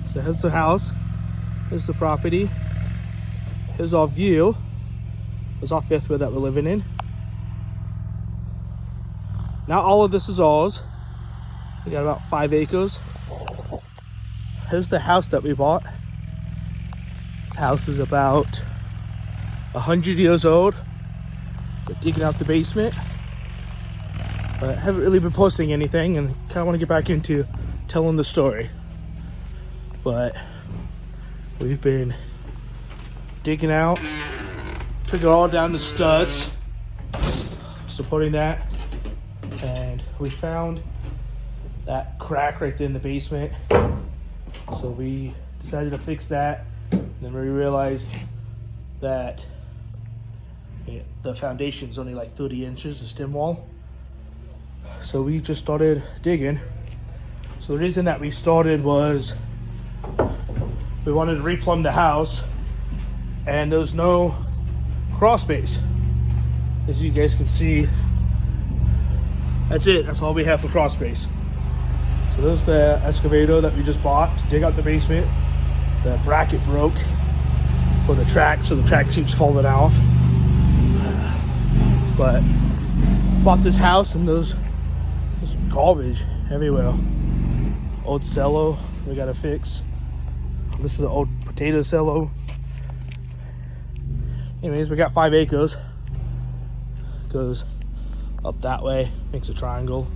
So here's the house, here's the property, here's our view. There's our fifth wheel that we're living in. Now all of this is ours. We got about 5 acres. Here's the house that we bought. This house is about 100 years old. We're digging out the basement. But I haven't really been posting anything and kind of want to get back into telling the story. But we've been digging out, took it all down to studs, supporting that, and we found that crack right there in the basement. So we decided to fix that. And then we realized that the foundation is only like 30 inches, the stem wall. So we just started digging. So the reason that we started was we wanted to replumb the house, and there was no crawl space. As you guys can see, that's it. That's all we have for crawl space. So there's the excavator that we just bought to dig out the basement. The bracket broke for the track, so the track keeps falling off. But bought this house, and there's garbage everywhere. Old cello we gotta fix. This is an old potato cello. Anyways, we got 5 acres. Goes up that way, makes a triangle.